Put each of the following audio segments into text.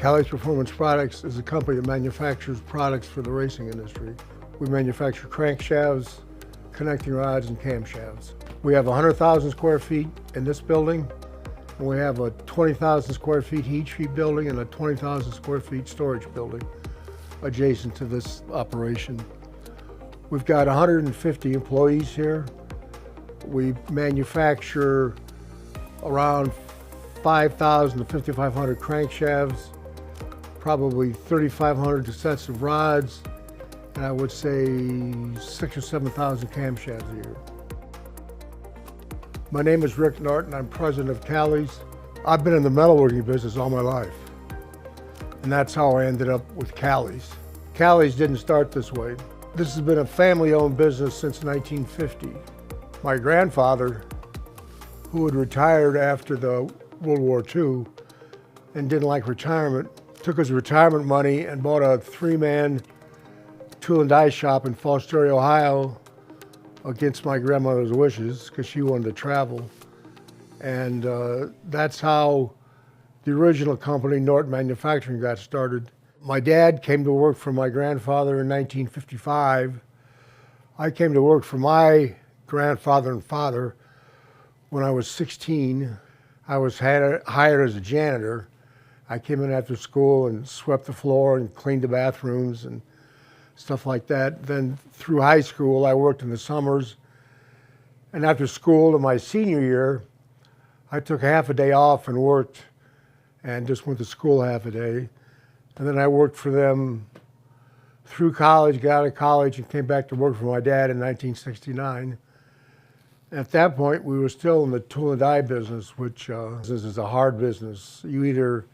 Callies Performance Products is a company that manufactures products for the racing industry. We manufacture crankshafts, connecting rods, and camshafts. We have 100,000 square feet in this building, and we have a 20,000 square feet heat treat building and a 20,000 square feet storage building adjacent to this operation. We've got 150 employees here. We manufacture around 5,000 to 5,500 crankshafts, probably 3,500 sets of rods, and I would say 6,000 or 7,000 camshafts a year. My name is Rick Norton. I'm president of Callies. I've been in the metalworking business all my life, and that's how I ended up with Callies. Callies didn't start this way. This has been a family-owned business since 1950. My grandfather, who had retired after the World War II and didn't like retirement, took his retirement money and bought a 3-man tool and die shop in Fostoria, Ohio, against my grandmother's wishes because she wanted to travel. And that's how the original company, Norton Manufacturing, got started. My dad came to work for my grandfather in 1955. I came to work for my grandfather and father when I was 16. I was hired as a janitor. I came in after school and swept the floor and cleaned the bathrooms and stuff like that. Then through high school, I worked in the summers. And after school, in my senior year, I took half a day off and worked and just went to school half a day. And then I worked for them through college, got out of college, and came back to work for my dad in 1969. At that point, we were still in the tool and die business, which is a hard business. You either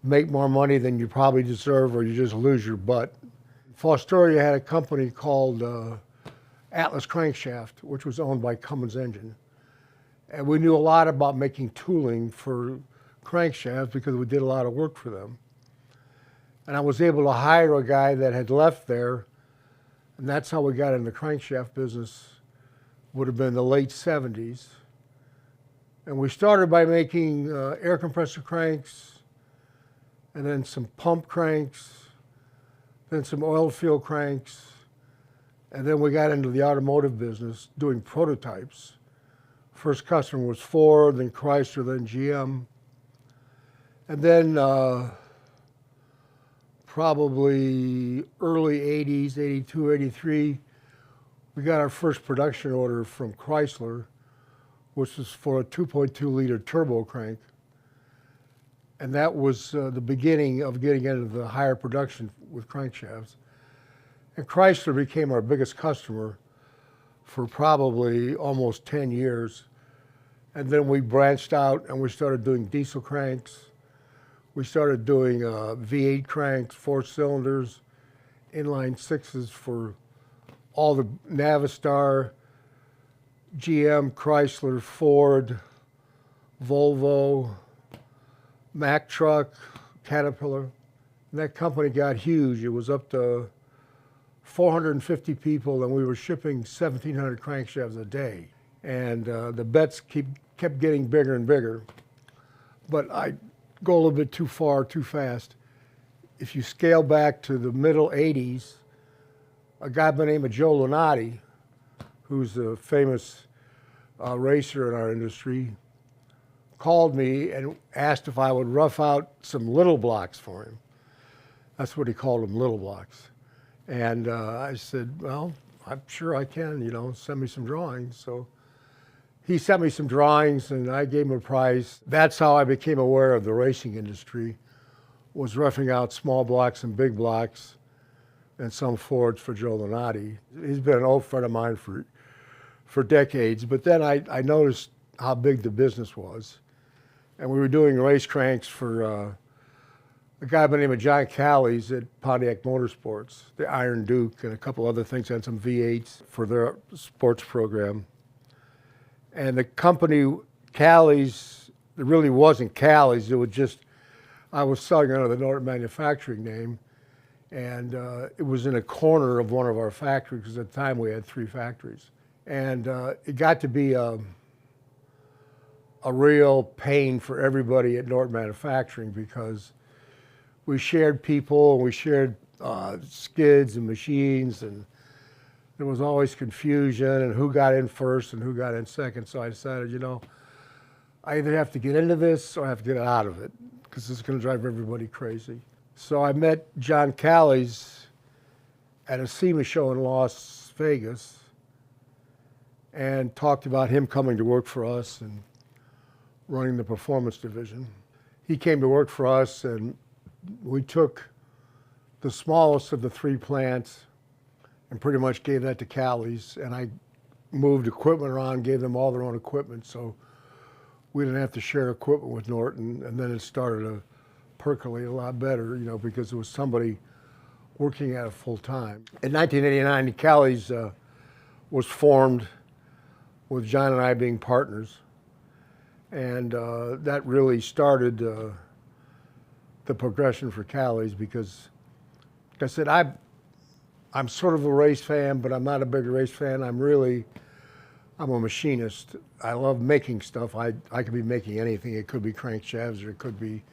make more money than you probably deserve or you just lose your butt. Fostoria had a company called Atlas Crankshaft, which was owned by Cummins Engine. And we knew a lot about making tooling for crankshafts because we did a lot of work for them. And I was able to hire a guy that had left there, and that's how we got in the crankshaft business. Would have been the late 70s. And we started by making air compressor cranks, and then some pump cranks, then some oil field cranks, and then we got into the automotive business doing prototypes. First customer was Ford, then Chrysler, then GM. And then probably early 80s, 82, 83, we got our first production order from Chrysler, which was for a 2.2 liter turbo crank. And that was the beginning of getting into the higher production with crankshafts. And Chrysler became our biggest customer for probably almost 10 years. And then we branched out and we started doing diesel cranks. We started doing V8 cranks, 4 cylinders, inline 6s for all the Navistar, GM, Chrysler, Ford, Volvo, Mack truck, Caterpillar. And that company got huge. It was up to 450 people, and we were shipping 1,700 crankshafts a day. And the bets kept getting bigger and bigger. But I go a little bit too far, too fast. If you scale back to the middle 80s, a guy by the name of Joe Lunati, who's a famous racer in our industry, called me and asked if I would rough out some little blocks for him. That's what he called them, little blocks. And I said, well, I'm sure I can, send me some drawings. So he sent me some drawings and I gave him a price. That's how I became aware of the racing industry, was roughing out small blocks and big blocks and some Fords for Joe Lunati. He's been an old friend of mine for decades, but then I noticed how big the business was. And we were doing race cranks for a guy by the name of John Callies at Pontiac Motorsports, the Iron Duke, and a couple other things, and some V8s for their sports program. And the company, Callies, it really wasn't Callies, it was just, I was selling under the Norton manufacturing name, and it was in a corner of one of our factories, because at the time we had 3 factories. And it got to be a real pain for everybody at Norton Manufacturing, because we shared people, and we shared skids and machines, and there was always confusion and who got in first and who got in second. So I decided, you know, I either have to get into this or I have to get out of it, because this is going to drive everybody crazy. So I met John Callies at a SEMA show in Las Vegas and talked about him coming to work for us and running the performance division. He came to work for us, and we took the smallest of the 3 plants and pretty much gave that to Callies, and I moved equipment around, gave them all their own equipment, so we didn't have to share equipment with Norton. And then it started to percolate a lot better, you know, because it was somebody working at it full time. In 1989, Callies was formed with John and I being partners, and that really started the progression for Callies, because, like I said, I'm sort of a race fan, but I'm not a big race fan. I'm a machinist. I love making stuff. I could be making anything. It could be crankshafts, or it could be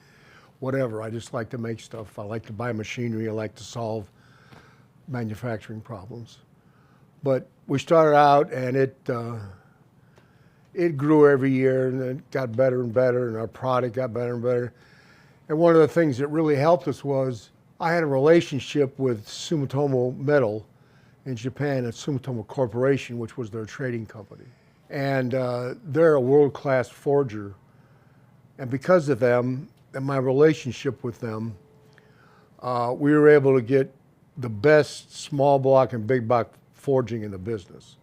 whatever. I just like to make stuff. I like to buy machinery. I like to solve manufacturing problems. But we started out, and it grew every year, and it got better and better, and our product got better and better. And one of the things that really helped us was I had a relationship with Sumitomo Metal in Japan at Sumitomo Corporation, which was their trading company. And they're a world-class forger. And because of them and my relationship with them, we were able to get the best small block and big block forging in the business,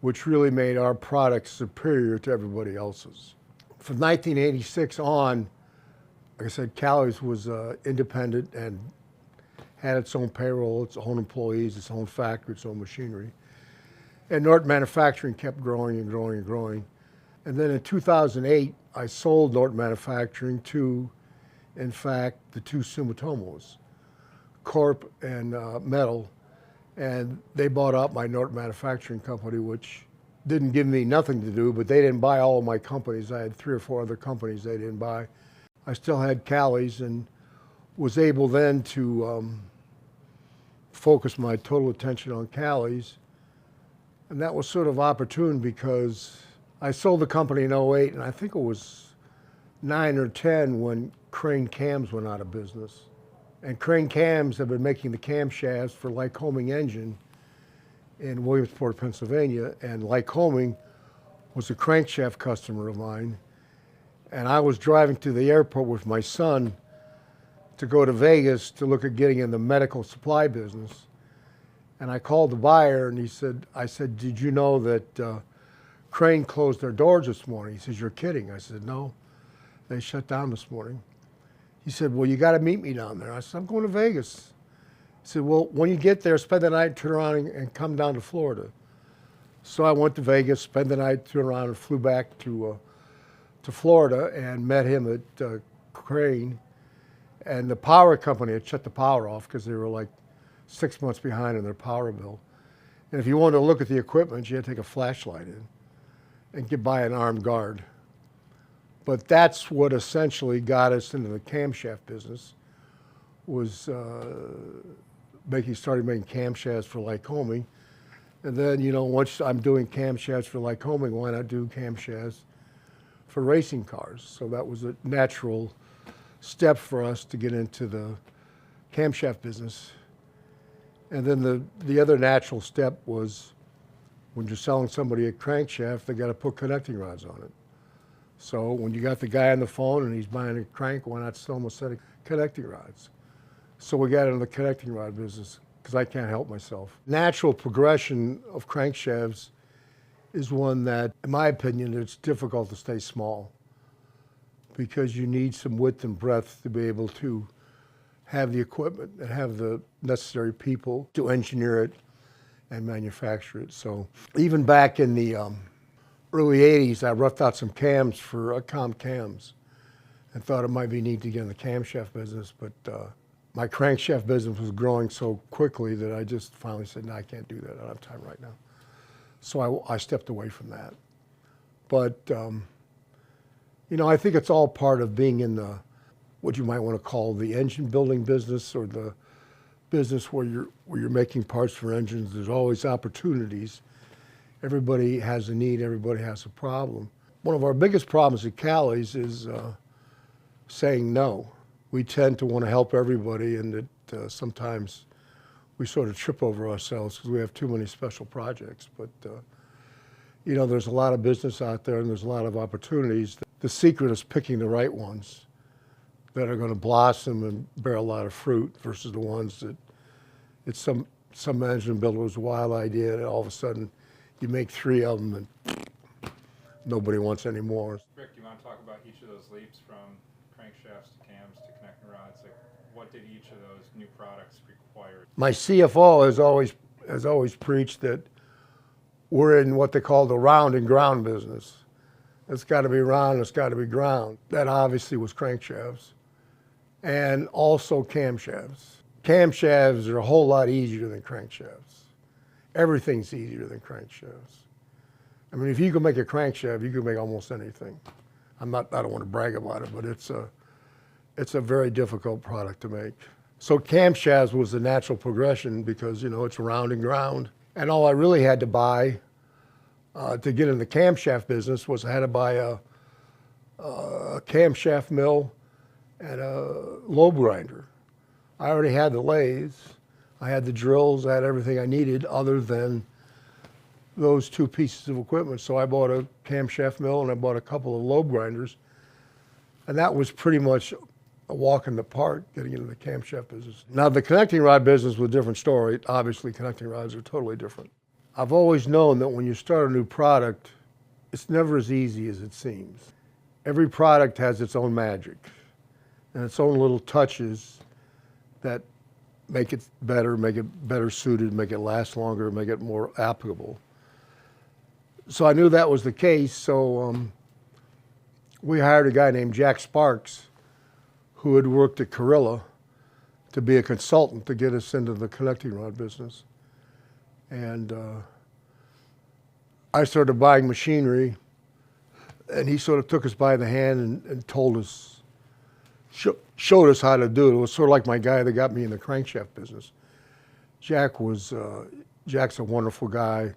which really made our product superior to everybody else's. From 1986 on, like I said, Callies was independent and had its own payroll, its own employees, its own factory, its own machinery. And Norton Manufacturing kept growing and growing and growing. And then in 2008, I sold Norton Manufacturing to, in fact, the 2 Sumitomos, Corp and Metal. And they bought out my Norton Manufacturing company, which didn't give me nothing to do, but they didn't buy all of my companies. I had 3 or 4 other companies they didn't buy. I still had Callies, and was able then to focus my total attention on Callies. And that was sort of opportune, because I sold the company in '08, and I think it was 9 or 10 when Crane Cams went out of business. And Crane Cams have been making the camshafts for Lycoming Engine in Williamsport, Pennsylvania, and Lycoming was a crankshaft customer of mine. And I was driving to the airport with my son to go to Vegas to look at getting in the medical supply business. And I called the buyer, and I said, did you know that Crane closed their doors this morning? He says, you're kidding. I said, no, they shut down this morning. He said, well, you got to meet me down there. I said, I'm going to Vegas. He said, well, when you get there, spend the night, turn around and come down to Florida. So I went to Vegas, spent the night, turned around, and flew back to Florida, and met him at Crane. And the power company had shut the power off because they were like 6 months behind in their power bill. And if you wanted to look at the equipment, you had to take a flashlight in and get by an armed guard. But that's what essentially got us into the camshaft business, was started making camshafts for Lycoming. And then, you know, once I'm doing camshafts for Lycoming, why not do camshafts for racing cars? So that was a natural step for us to get into the camshaft business. And then the other natural step was, when you're selling somebody a crankshaft, they got to put connecting rods on it. So when you got the guy on the phone and he's buying a crank, why not sell him a set of connecting rods? So we got into the connecting rod business, because I can't help myself. Natural progression of crankshafts is one that, in my opinion, it's difficult to stay small, because you need some width and breadth to be able to have the equipment and have the necessary people to engineer it and manufacture it. So even back in the early 80s, I roughed out some cams for comp cams and thought it might be neat to get in the camshaft business, but my crankshaft business was growing so quickly that I just finally said, no, I can't do that. I don't have time right now. So I stepped away from that. But, you know, I think it's all part of being in the, what you might want to call the engine building business, or the business where you're making parts for engines. There's always opportunities. Everybody has a need, everybody has a problem. One of our biggest problems at Callies is saying no. We tend to want to help everybody, and that sometimes we sort of trip over ourselves because we have too many special projects. But you know, there's a lot of business out there and there's a lot of opportunities. The secret is picking the right ones that are going to blossom and bear a lot of fruit versus the ones that it's some engine builder's wild idea and all of a sudden you make 3 of them and nobody wants any more. Rick, do you want to talk about each of those leaps from crankshafts to cams to connecting rods? Like, what did each of those new products require? My CFO has always preached that we're in what they call the round and ground business. It's got to be round, it's got to be ground. That obviously was crankshafts and also camshafts. Camshafts are a whole lot easier than crankshafts. Everything's easier than crankshafts. I mean, if you can make a crankshaft, you can make almost anything. I don't want to brag about it, but it's a very difficult product to make. So camshafts was the natural progression because, you know, it's round and ground. And all I really had to buy to get in the camshaft business was I had to buy a camshaft mill and a lobe grinder. I already had the lathes, I had the drills, I had everything I needed other than those 2 pieces of equipment. So I bought a camshaft mill and I bought a couple of lobe grinders. And that was pretty much a walk in the park getting into the camshaft business. Now the connecting rod business was a different story. Obviously connecting rods are totally different. I've always known that when you start a new product, it's never as easy as it seems. Every product has its own magic and its own little touches that make it better suited, make it last longer, make it more applicable. So I knew that was the case, so we hired a guy named Jack Sparks who had worked at Carilla to be a consultant to get us into the connecting rod business. And I started buying machinery, and he sort of took us by the hand and told us, showed us how to do it. It was sort of like my guy that got me in the crankshaft business. Jack's a wonderful guy,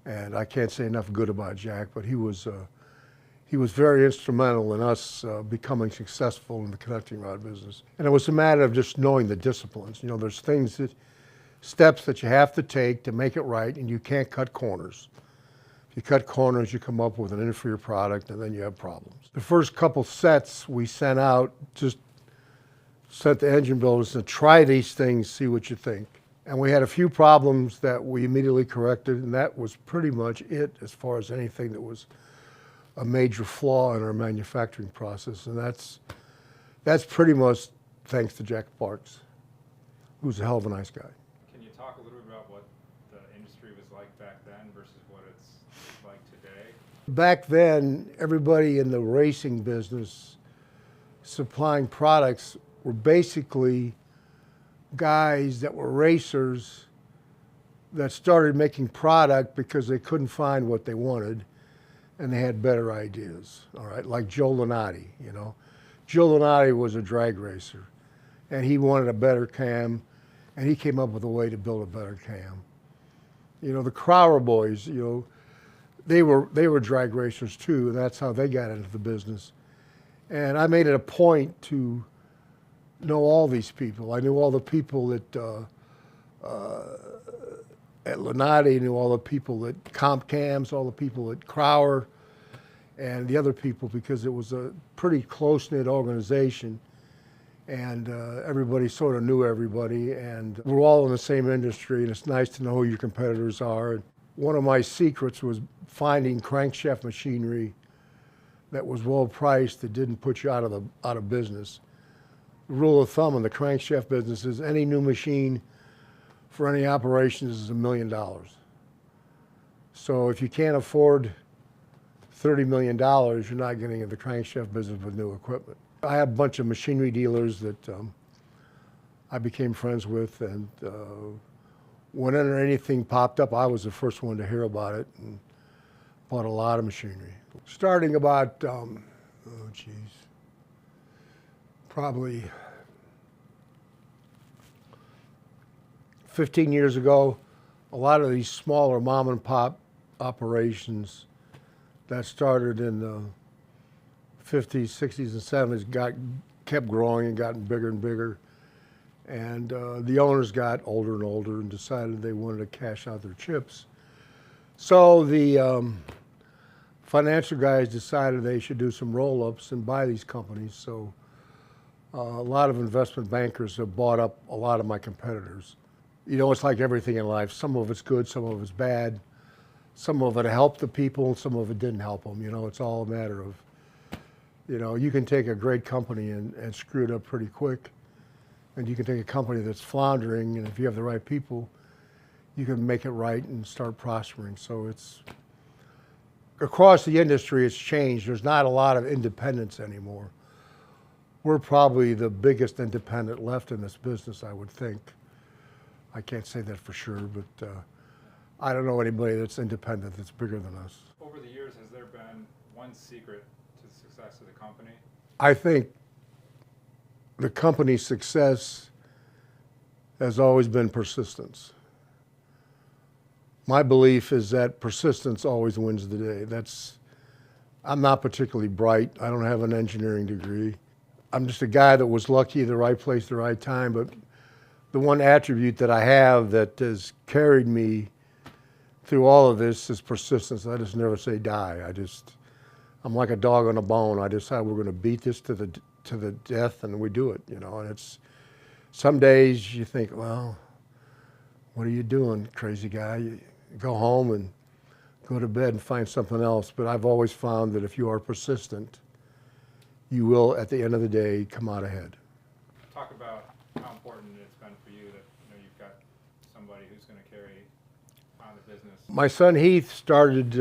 and I can't say enough good about Jack, but he was very instrumental in us becoming successful in the connecting rod business. And it was a matter of just knowing the disciplines. You know, there's steps that you have to take to make it right, and you can't cut corners. If you cut corners, you come up with an inferior product, and then you have problems. The first couple sets we sent out, just sent the engine builders to try these things, see what you think. And we had a few problems that we immediately corrected, and that was pretty much it as far as anything that was a major flaw in our manufacturing process. And that's pretty much thanks to Jack Sparks, who's a hell of a nice guy. Can you talk a little bit about what the industry was like back then versus what it's like today? Back then, everybody in the racing business supplying products were basically guys that were racers that started making product because they couldn't find what they wanted and they had better ideas, all right? Like Joe Lunati, you know. Joe Lunati was a drag racer and he wanted a better cam and he came up with a way to build a better cam. You know, the Crower boys, you know, they were drag racers too, and that's how they got into the business. And I made it a point to know all these people. I knew all the people at Lunati, knew all the people at Comp Cams, all the people at Crower, and the other people, because it was a pretty close-knit organization, and everybody sort of knew everybody, and we're all in the same industry, and it's nice to know who your competitors are. One of my secrets was finding crankshaft machinery that was well priced, that didn't put you out of business. The rule of thumb in the crankshaft business is any new machine for any operations is $1 million. So if you can't afford $30 million, you're not getting into the crankshaft business with new equipment. I had a bunch of machinery dealers that I became friends with, and whenever anything popped up, I was the first one to hear about it and bought a lot of machinery. Starting about, probably 15 years ago, a lot of these smaller mom and pop operations that started in the 50s, 60s, and 70s kept growing and gotten bigger and bigger. And the owners got older and older and decided they wanted to cash out their chips. So the financial guys decided they should do some roll-ups and buy these companies. So a lot of investment bankers have bought up a lot of my competitors. You know, it's like everything in life. Some of it's good, some of it's bad. Some of it helped the people, some of it didn't help them. You know, it's all a matter of, you know, you can take a great company and screw it up pretty quick. And you can take a company that's floundering, and if you have the right people, you can make it right and start prospering. So it's, across the industry, it's changed. There's not a lot of independence anymore. We're probably the biggest independent left in this business, I would think. I can't say that for sure, but I don't know anybody that's independent that's bigger than us. Over the years, has there been one secret to the success of the company? I think the company's success has always been persistence. My belief is that persistence always wins the day. I'm not particularly bright. I don't have an engineering degree. I'm just a guy that was lucky, the right place, the right time. But the one attribute that I have that has carried me through all of this is persistence. I just never say die. I'm like a dog on a bone. I decide we're going to beat this to the death, and we do it, you know. And it's, some days you think, well, what are you doing, crazy guy? You go home and go to bed and find something else. But I've always found that if you are persistent, you will, at the end of the day, come out ahead. Talk about how important it's been for you that, you know, you've got somebody who's going to carry on the business. My son Heath started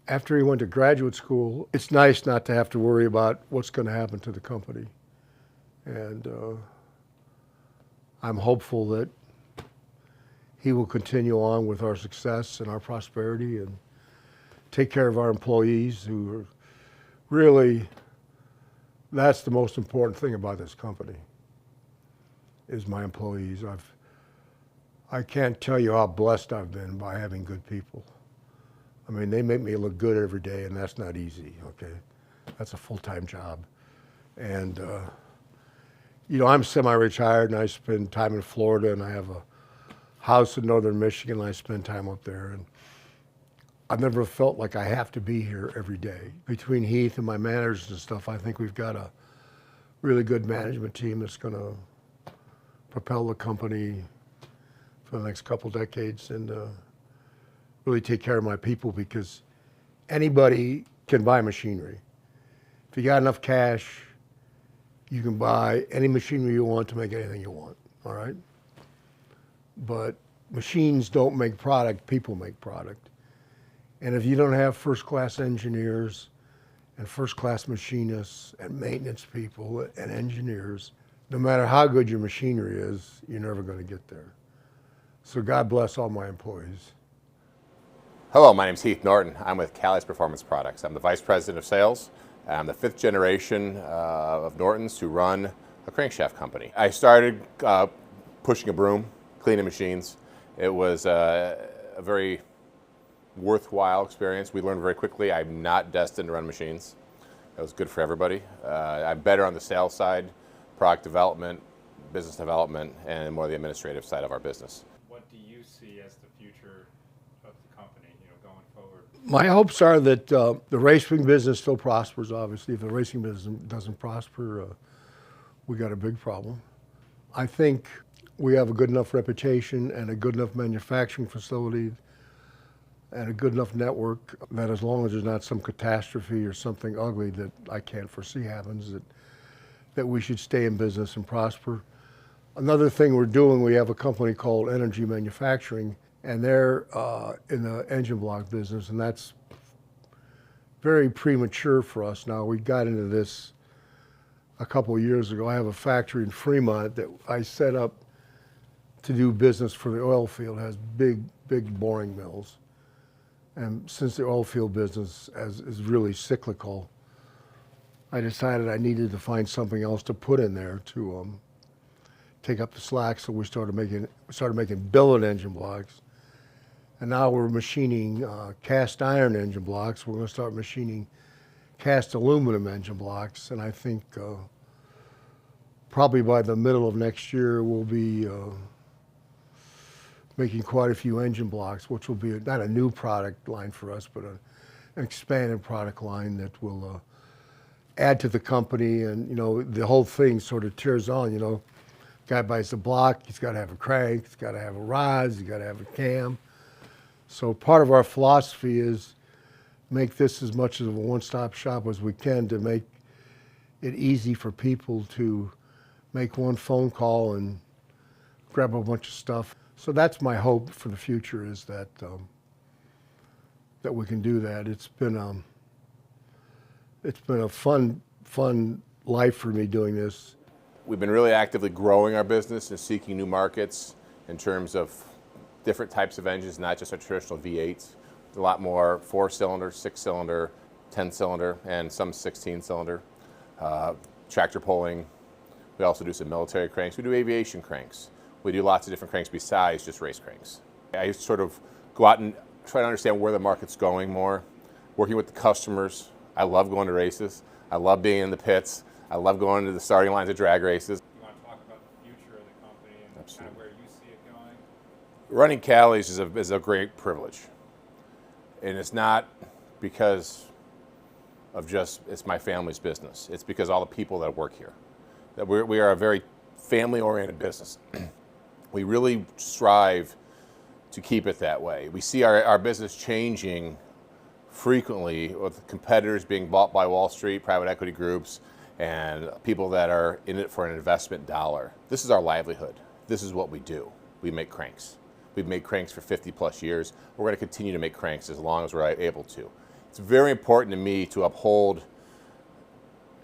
after he went to graduate school. It's nice not to have to worry about what's going to happen to the company. And I'm hopeful that he will continue on with our success and our prosperity and take care of our employees who are really, that's the most important thing about this company, is my employees. I can't tell you how blessed I've been by having good people. I mean, they make me look good every day, and that's not easy, okay? That's a full-time job. And, you know, I'm semi-retired, and I spend time in Florida, and I have a house in northern Michigan, and I spend time up there. And I've never felt like I have to be here every day. Between Heath and my managers and stuff, I think we've got a really good management team that's going to propel the company for the next couple decades and really take care of my people, because anybody can buy machinery. If you got enough cash, you can buy any machinery you want to make anything you want, all right? But machines don't make product, people make product. And if you don't have first-class engineers and first-class machinists and maintenance people and engineers, no matter how good your machinery is, you're never going to get there. So God bless all my employees. Hello, my name is Heath Norton. I'm with Callies Performance Products. I'm the Vice President of Sales. I'm the 5th generation of Nortons who run a crankshaft company. I started pushing a broom, cleaning machines. It was a very worthwhile experience. We learned very quickly I'm not destined to run machines. It was good for everybody. I'm better on the sales side, product development, business development, and more the administrative side of our business. What do you see as the future of the company, you know, going forward? My hopes are that the racing business still prospers, obviously. If the racing business doesn't prosper, we got a big problem. I think we have a good enough reputation and a good enough manufacturing facility and a good enough network that as long as there's not some catastrophe or something ugly that I can't foresee happens, that that we should stay in business and prosper. Another thing we're doing, we have a company called Energy Manufacturing, and they're in the engine block business, and that's very premature for us now. We got into this a couple of years ago. I have a factory in Fremont that I set up to do business for the oil field. It has big boring mills. And since the oil field business is really cyclical, I decided I needed to find something else to put in there to take up the slack. So we started making billet engine blocks. And now we're machining cast iron engine blocks. We're going to start machining cast aluminum engine blocks. And I think probably by the middle of next year, we'll be making quite a few engine blocks, which will be not a new product line for us, but an expanded product line that will add to the company. And, you know, the whole thing sort of tears on, you know. Guy buys the block, he's got to have a crank, he's got to have a rods, he's got to have a cam. So part of our philosophy is make this as much of a one-stop shop as we can to make it easy for people to make one phone call and grab a bunch of stuff. So that's my hope for the future, is that that we can do that. It's been a fun life for me doing this. We've been really actively growing our business and seeking new markets in terms of different types of engines, not just our traditional V8s. A lot more 4-cylinder, 6-cylinder, 10-cylinder, and some 16-cylinder. Tractor pulling. We also do some military cranks. We do aviation cranks. We do lots of different cranks besides just race cranks. I sort of go out and try to understand where the market's going more, working with the customers. I love going to races. I love being in the pits. I love going to the starting lines of drag races. You want to talk about the future of the company and kind of where you see it going? Running Callies is a great privilege. And it's not because of just, it's my family's business. It's because all the people that work here. That we are a very family-oriented business. We really strive to keep it that way. We see our business changing frequently with competitors being bought by Wall Street, private equity groups, and people that are in it for an investment dollar. This is our livelihood. This is what we do. We make cranks. We've made cranks for 50 plus years. We're going to continue to make cranks as long as we're able to. It's very important to me to uphold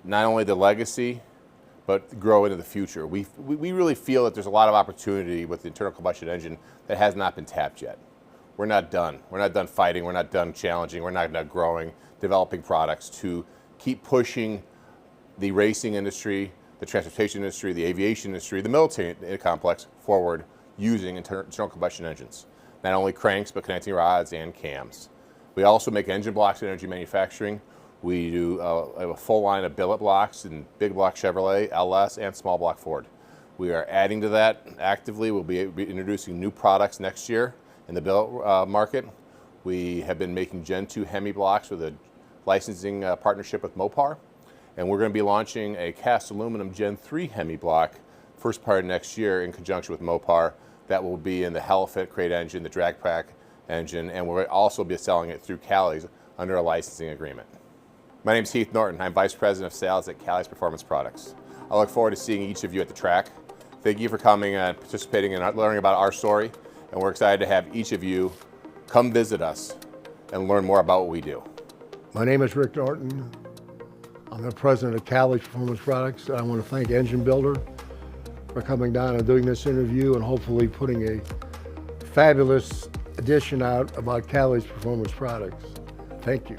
not only the legacy, but grow into the future. We really feel that there's a lot of opportunity with the internal combustion engine that has not been tapped yet. We're not done. We're not done fighting. We're not done challenging. We're not done growing, developing products to keep pushing the racing industry, the transportation industry, the aviation industry, the military complex forward using internal combustion engines. Not only cranks, but connecting rods and cams. We also make engine blocks in energy manufacturing. We do a full line of billet blocks in big block Chevrolet, LS, and small block Ford. We are adding to that actively. We'll be introducing new products next year in the billet market. We have been making Gen 2 Hemi blocks with a licensing partnership with Mopar. And we're going to be launching a cast aluminum Gen 3 Hemi block first part of next year in conjunction with Mopar. That will be in the Hellfit crate engine, the drag pack engine, and we'll also be selling it through Callies under a licensing agreement. My name is Heath Norton. I'm Vice President of Sales at Callies Performance Products. I look forward to seeing each of you at the track. Thank you for coming and participating and learning about our story, and we're excited to have each of you come visit us and learn more about what we do. My name is Rick Norton. I'm the president of Callies Performance Products. I want to thank Engine Builder for coming down and doing this interview and hopefully putting a fabulous edition out about Callies Performance Products. Thank you.